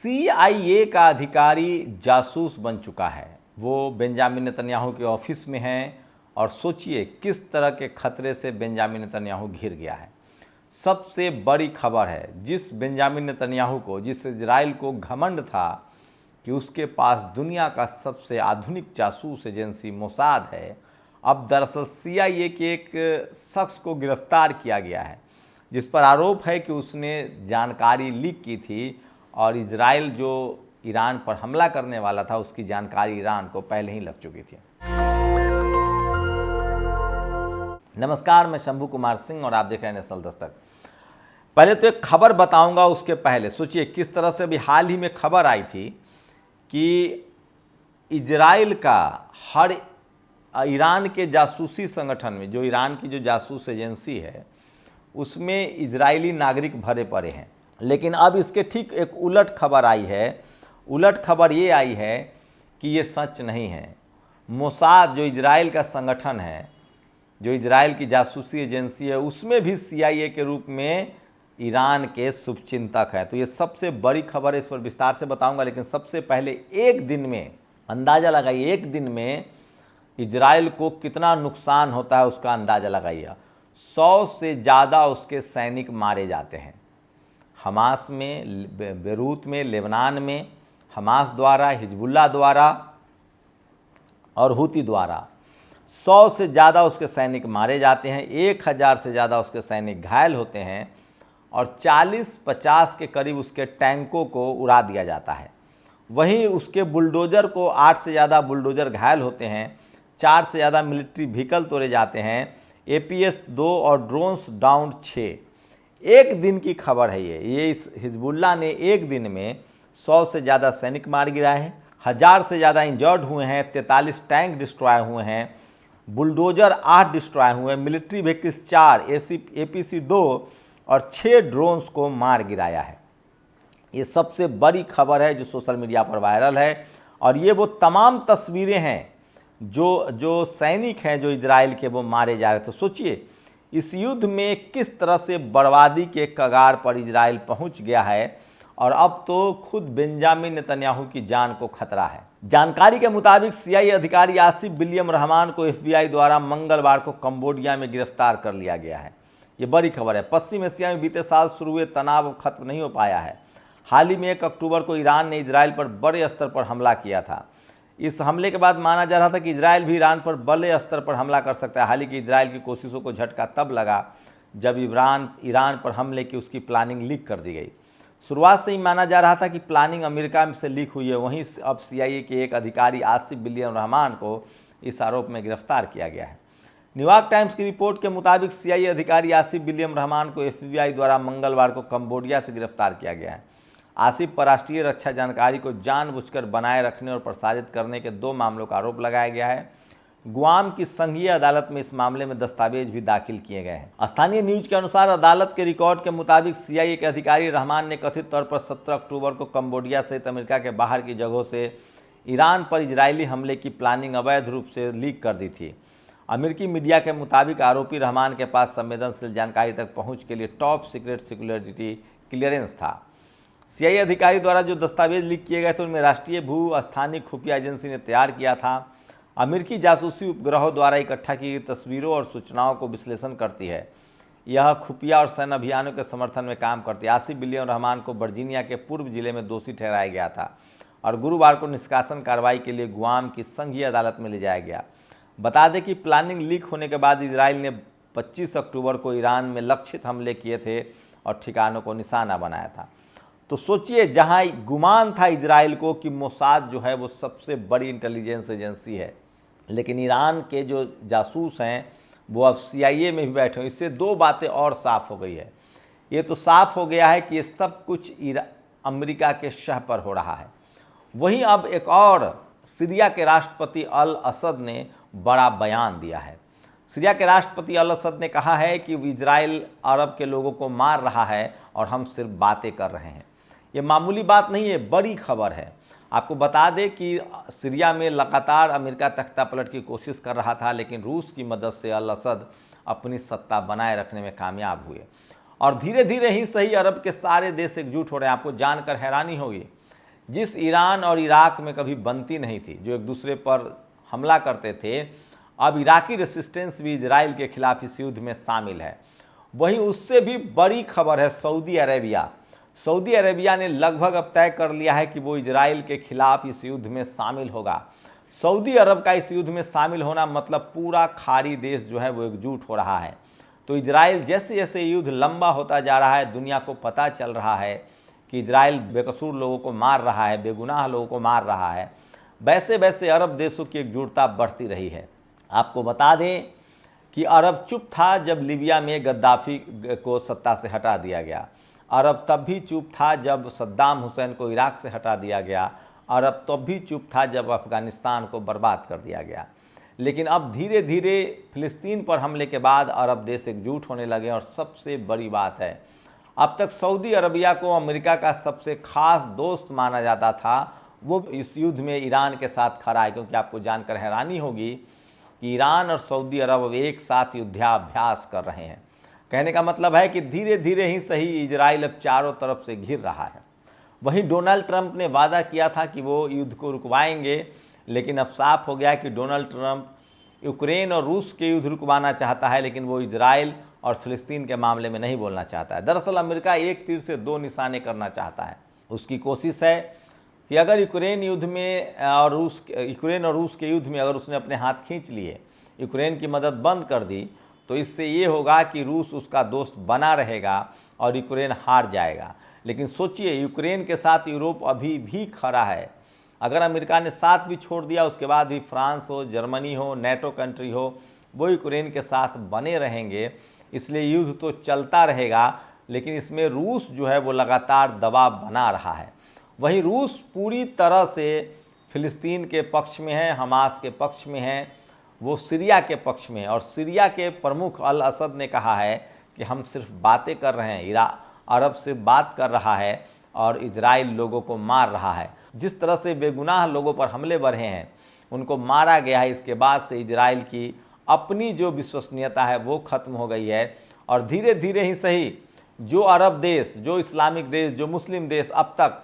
CIA का अधिकारी जासूस बन चुका है। वो बेंजामिन नेतन्याहू के ऑफिस में है और सोचिए किस तरह के खतरे से बेंजामिन नेतन्याहू घिर गया है। सबसे बड़ी खबर है, जिस बेंजामिन नेतन्याहू को, जिस इजराइल को घमंड था कि उसके पास दुनिया का सबसे आधुनिक जासूस एजेंसी मोसाद है, अब दरअसल CIA के एक शख्स को गिरफ्तार किया गया है, जिस पर आरोप है कि उसने जानकारी लीक की थी और इजराइल जो ईरान पर हमला करने वाला था उसकी जानकारी ईरान को पहले ही लग चुकी थी। नमस्कार, मैं शंभू कुमार सिंह और आप देख रहे हैं नेशनल दस्तक। पहले तो एक खबर बताऊंगा, उसके पहले सोचिए किस तरह से अभी हाल ही में खबर आई थी कि इजराइल का हर ईरान के जासूसी संगठन में, जो ईरान की जो जासूस एजेंसी है उसमें इजरायली नागरिक भरे पड़े हैं। लेकिन अब इसके ठीक एक उलट खबर आई है। उलट खबर ये आई है कि ये सच नहीं है। मोसाद जो इजराइल का संगठन है, जो इजराइल की जासूसी एजेंसी है, उसमें भी CIA के रूप में ईरान के शुभचिंतक है। तो ये सबसे बड़ी खबर है, इस पर विस्तार से बताऊंगा। लेकिन सबसे पहले एक दिन में अंदाज़ा लगाइए, एक दिन में इजराइल को कितना नुकसान होता है उसका अंदाज़ा लगाइए। 100 से ज़्यादा उसके सैनिक मारे जाते हैं। हमास में, बेरूत में, लेबनान में हमास द्वारा, हिजबुल्लाह द्वारा और हुती द्वारा 100 से ज़्यादा उसके सैनिक मारे जाते हैं। 1000 से ज़्यादा उसके सैनिक घायल होते हैं और 40-50 के करीब उसके टैंकों को उड़ा दिया जाता है। वहीं उसके बुलडोज़र को 8 से ज़्यादा बुलडोज़र घायल होते हैं। 4 से ज़्यादा मिलिट्री व्हीकल तोड़े जाते हैं। APS 2 और ड्रोन्स डाउन 6। एक दिन की खबर है ये इस हिजबुल्लाह ने एक दिन में 100 से ज़्यादा सैनिक मार गिराए हैं, 1000 से ज़्यादा इंजर्ड हुए हैं, 43 टैंक डिस्ट्रॉय हुए हैं, बुलडोज़र 8 डिस्ट्रॉय हुए हैं, मिलिट्री व्हीकल्स 4, APC 2 और 6 ड्रोन्स को मार गिराया है। ये सबसे बड़ी खबर है जो सोशल मीडिया पर वायरल है। और ये वो तमाम तस्वीरें हैं जो सैनिक हैं जो इजराइल के वो मारे जा रहे थे। तो सोचिए इस युद्ध में किस तरह से बर्बादी के कगार पर इजराइल पहुंच गया है और अब तो खुद बेंजामिन नेतन्याहू की जान को खतरा है। जानकारी के मुताबिक CIA अधिकारी आसिफ विलियम रहमान को FBI द्वारा मंगलवार को कंबोडिया में गिरफ्तार कर लिया गया है। ये बड़ी खबर है। पश्चिम एशिया में बीते साल शुरू हुए तनाव खत्म नहीं हो पाया है। हाल ही में 1 अक्टूबर को ईरान ने इजराइल पर बड़े स्तर पर हमला किया था। इस हमले के बाद माना जा रहा था कि इजराइल भी ईरान पर बड़े स्तर पर हमला कर सकता है। हालांकि इजराइल की कोशिशों को झटका तब लगा जब ईरान पर हमले की उसकी प्लानिंग लीक कर दी गई। शुरुआत से ही माना जा रहा था कि प्लानिंग अमेरिका से लीक हुई है। वहीं अब CIA के एक अधिकारी आसिफ विलियम रहमान को इस आरोप में गिरफ्तार किया गया है। न्यूयॉर्क टाइम्स की रिपोर्ट के मुताबिक CIA अधिकारी आसिफ विलियम रहमान को FBI द्वारा मंगलवार को कंबोडिया से गिरफ्तार किया गया है। आसिफ पर राष्ट्रीय रक्षा जानकारी को जानबूझकर बनाए रखने और प्रसारित करने के 2 मामलों का आरोप लगाया गया है। गुआम की संघीय अदालत में इस मामले में दस्तावेज भी दाखिल किए गए हैं। स्थानीय न्यूज के अनुसार अदालत के रिकॉर्ड के मुताबिक CIA के अधिकारी रहमान ने कथित तौर पर 17 अक्टूबर को कंबोडिया सहित अमेरिका के बाहर की जगहों से ईरान पर इजरायली हमले की प्लानिंग अवैध रूप से लीक कर दी थी। अमेरिकी मीडिया के मुताबिक आरोपी रहमान के पास संवेदनशील जानकारी तक पहुँच के लिए टॉप सीक्रेट सिक्योरिटी क्लियरेंस था। CIA अधिकारी द्वारा जो दस्तावेज लीक किए गए थे उनमें राष्ट्रीय भू स्थानिक खुफिया एजेंसी ने तैयार किया था। अमेरिकी जासूसी उपग्रहों द्वारा इकट्ठा की गई तस्वीरों और सूचनाओं को विश्लेषण करती है। यह खुफिया और सैन्य अभियानों के समर्थन में काम करती है। आसिफ विलियम रहमान को वर्जीनिया के पूर्व जिले में दोषी ठहराया गया था और गुरुवार को निष्कासन कार्रवाई के लिए गुआम की संघीय अदालत में ले जाया गया। बता दें कि प्लानिंग लीक होने के बाद इजराइल ने 25 अक्टूबर को ईरान में लक्षित हमले किए थे और ठिकानों को निशाना बनाया था। तो सोचिए, जहां गुमान था इजराइल को कि मोसाद जो है वो सबसे बड़ी इंटेलिजेंस एजेंसी है, लेकिन ईरान के जो जासूस हैं वो अब CIA में भी बैठे हैं। इससे 2 बातें और साफ हो गई है। ये तो साफ हो गया है कि ये सब कुछ अमेरिका के शह पर हो रहा है। वहीं अब एक और सीरिया के राष्ट्रपति अल असद ने बड़ा बयान दिया है। सीरिया के राष्ट्रपति अल असद ने कहा है कि इजराइल अरब के लोगों को मार रहा है और हम सिर्फ बातें कर रहे हैं। ये मामूली बात नहीं है, बड़ी खबर है। आपको बता दें कि सीरिया में लगातार अमेरिका तख्तापलट की कोशिश कर रहा था, लेकिन रूस की मदद से अल असद अपनी सत्ता बनाए रखने में कामयाब हुए और धीरे धीरे ही सही अरब के सारे देश एकजुट हो रहे हैं। आपको जानकर हैरानी होगी जिस ईरान और इराक में कभी बनती नहीं थी, जो एक दूसरे पर हमला करते थे, अब इराकी रेसिस्टेंस भी इजराइल के खिलाफ इस युद्ध में शामिल है। वहीं उससे भी बड़ी खबर है सऊदी अरेबिया। सऊदी अरेबिया ने लगभग अब तय कर लिया है कि वो इजराइल के खिलाफ इस युद्ध में शामिल होगा। सऊदी अरब का इस युद्ध में शामिल होना मतलब पूरा खाड़ी देश जो है वो एकजुट हो रहा है। तो इजराइल जैसे जैसे युद्ध लंबा होता जा रहा है, दुनिया को पता चल रहा है कि इजराइल बेकसूर लोगों को मार रहा है, बेगुनाह लोगों को मार रहा है, वैसे वैसे अरब देशों की एकजुटता बढ़ती रही है। आपको बता दें कि अरब चुप था जब लीबिया में गद्दाफी को सत्ता से हटा दिया गया। अरब तब भी चुप था जब सद्दाम हुसैन को इराक से हटा दिया गया। अरब तब भी चुप था जब अफ़गानिस्तान को बर्बाद कर दिया गया। लेकिन अब धीरे धीरे फ़िलिस्तीन पर हमले के बाद अरब देश एकजुट होने लगे। और सबसे बड़ी बात है, अब तक सऊदी अरबिया को अमेरिका का सबसे खास दोस्त माना जाता था, वो इस युद्ध में ईरान के साथ खड़ा है। क्योंकि आपको जानकर हैरानी होगी कि ईरान और सऊदी अरब अब एक साथ युद्धाभ्यास कर रहे हैं। कहने का मतलब है कि धीरे धीरे ही सही इजराइल अब चारों तरफ से घिर रहा है। वहीं डोनाल्ड ट्रंप ने वादा किया था कि वो युद्ध को रुकवाएंगे, लेकिन अब साफ हो गया कि डोनाल्ड ट्रंप यूक्रेन और रूस के युद्ध रुकवाना चाहता है, लेकिन वो इजराइल और फ़िलिस्तीन के मामले में नहीं बोलना चाहता है। दरअसल अमेरिका एक तीर से दो निशाने करना चाहता है। उसकी कोशिश है कि अगर यूक्रेन और रूस के युद्ध में अगर उसने अपने हाथ खींच लिए, यूक्रेन की मदद बंद कर दी, तो इससे ये होगा कि रूस उसका दोस्त बना रहेगा और यूक्रेन हार जाएगा। लेकिन सोचिए, यूक्रेन के साथ यूरोप अभी भी खड़ा है। अगर अमेरिका ने साथ भी छोड़ दिया, उसके बाद भी फ्रांस हो, जर्मनी हो, नेटो कंट्री हो, वो यूक्रेन के साथ बने रहेंगे। इसलिए युद्ध तो चलता रहेगा, लेकिन इसमें रूस जो है वो लगातार दबाव बना रहा है। वहीं रूस पूरी तरह से फ़िलिस्तीन के पक्ष में है, हमास के पक्ष में है, वो सीरिया के पक्ष में है। और सीरिया के प्रमुख अल असद ने कहा है कि हम सिर्फ बातें कर रहे हैं, अरब से बात कर रहा है और इजराइल लोगों को मार रहा है। जिस तरह से बेगुनाह लोगों पर हमले बढ़े हैं, उनको मारा गया है, इसके बाद से इजराइल की अपनी जो विश्वसनीयता है वो ख़त्म हो गई है। और धीरे धीरे ही सही जो अरब देश, जो इस्लामिक देश, जो मुस्लिम देश अब तक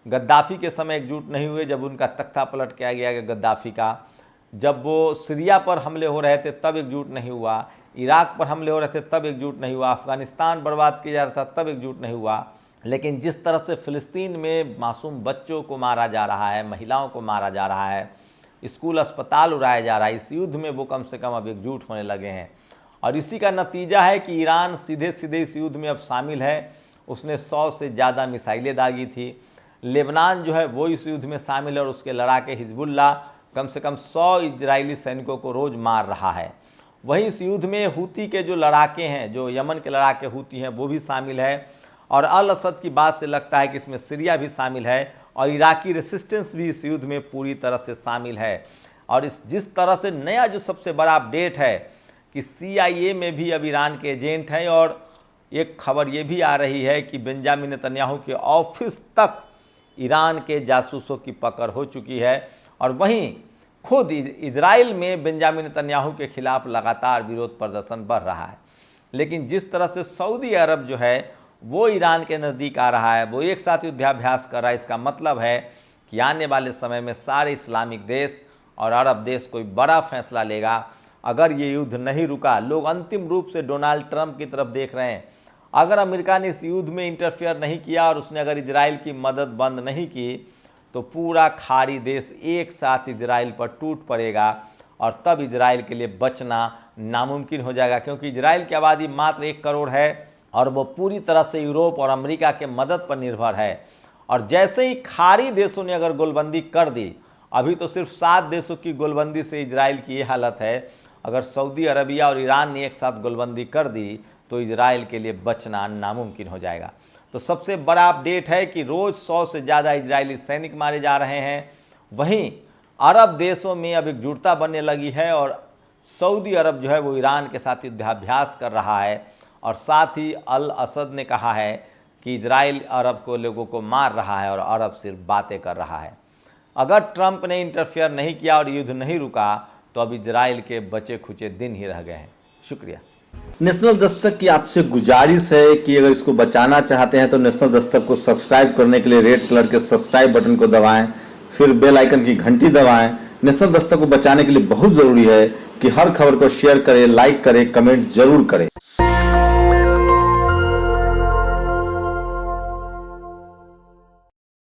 गद्दाफ़ी के समय एकजुट नहीं हुए, जब उनका तख्ता पलट किया गया गद्दाफ़ी का, जब वो सीरिया पर हमले हो रहे थे तब एकजुट नहीं हुआ, इराक पर हमले हो रहे थे तब एकजुट नहीं हुआ, अफ़गानिस्तान बर्बाद किया जा रहा था तब एकजुट नहीं हुआ। लेकिन जिस तरह से फ़िलिस्तीन में मासूम बच्चों को मारा जा रहा है, महिलाओं को मारा जा रहा है, स्कूल अस्पताल उड़ाया जा रहा है, इस युद्ध में वो कम से कम अब एकजुट होने लगे हैं। और इसी का नतीजा है कि ईरान सीधे सीधे इस युद्ध में अब शामिल है। उसने 100 से ज़्यादा मिसाइलें दागी थी। लेबनान जो है वो इस युद्ध में शामिल है और उसके लड़ाके हिजबुल्लाह कम से कम 100 इजरायली सैनिकों को रोज़ मार रहा है। वहीं इस युद्ध में हूती के जो लड़ाके हैं, जो यमन के लड़ाके हूती हैं, वो भी शामिल है। और अल असद की बात से लगता है कि इसमें सीरिया भी शामिल है और इराकी रेसिस्टेंस भी इस युद्ध में पूरी तरह से शामिल है। और जिस तरह से नया जो सबसे बड़ा अपडेट है कि CIA में भी अब ईरान के एजेंट हैं। और एक खबर ये भी आ रही है कि बेंजामिन नेतन्याहू के ऑफिस तक ईरान के जासूसों की पकड़ हो चुकी है। और वहीं खुद इजराइल में बेंजामिन नेतन्याहू के खिलाफ लगातार विरोध प्रदर्शन बढ़ रहा है। लेकिन जिस तरह से सऊदी अरब जो है वो ईरान के नज़दीक आ रहा है, वो एक साथ युद्धाभ्यास कर रहा है, इसका मतलब है कि आने वाले समय में सारे इस्लामिक देश और अरब देश कोई बड़ा फैसला लेगा। अगर ये युद्ध नहीं रुका, लोग अंतिम रूप से डोनाल्ड ट्रंप की तरफ देख रहे हैं। अगर अमेरिका ने इस युद्ध में इंटरफेयर नहीं किया और उसने अगर इजराइल की मदद बंद नहीं की, तो पूरा खाड़ी देश एक साथ इजराइल पर टूट पड़ेगा और तब इजराइल के लिए बचना नामुमकिन हो जाएगा। क्योंकि इजराइल की आबादी मात्र 1 करोड़ है और वो पूरी तरह से यूरोप और अमेरिका के मदद पर निर्भर है। और जैसे ही खाड़ी देशों ने अगर गोलबंदी कर दी, अभी तो सिर्फ 7 देशों की गोलबंदी से इजराइल की ये हालत है, अगर सऊदी अरबिया और ईरान ने एक साथ गोलबंदी कर दी तो इजराइल के लिए बचना नामुमकिन हो जाएगा। तो सबसे बड़ा अपडेट है कि रोज़ 100 से ज़्यादा इजरायली सैनिक मारे जा रहे हैं। वहीं अरब देशों में अब एकजुटता बनने लगी है और सऊदी अरब जो है वो ईरान के साथ युद्धाभ्यास कर रहा है। और साथ ही अल असद ने कहा है कि इजराइल अरब को लोगों को मार रहा है और अरब सिर्फ बातें कर रहा है। अगर ट्रंप ने इंटरफेयर नहीं किया और युद्ध नहीं रुका, तो अब इजराइल के बचे खुचे दिन ही रह गए हैं। शुक्रिया। नेशनल दस्तक की आपसे गुजारिश है कि अगर इसको बचाना चाहते हैं तो नेशनल दस्तक को सब्सक्राइब करने के लिए रेड कलर के सब्सक्राइब बटन को दबाएं, फिर बेल आइकन की घंटी दबाएं। नेशनल दस्तक को बचाने के लिए बहुत जरूरी है कि हर खबर को शेयर करें, लाइक करें, कमेंट जरूर करें।